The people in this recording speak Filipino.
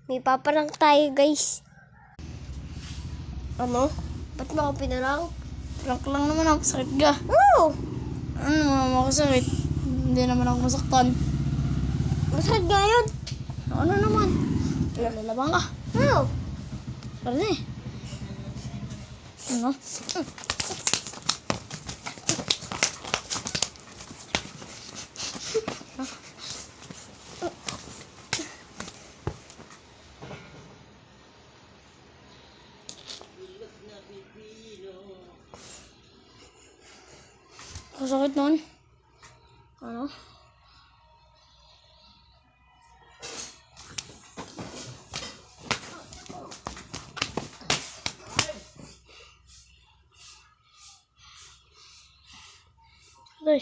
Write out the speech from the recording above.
May paparang tayo, guys. Ano? Ba't mo ako pinarang? Prank lang naman ako. Sakit ka. Oo! Ano naman ako sakit? Hindi naman ako masaktan. Masakit nga yun. Ano naman? Lalabang ka. Oo! Pwede eh. Ano? Kasakit nun. Ano? Ay.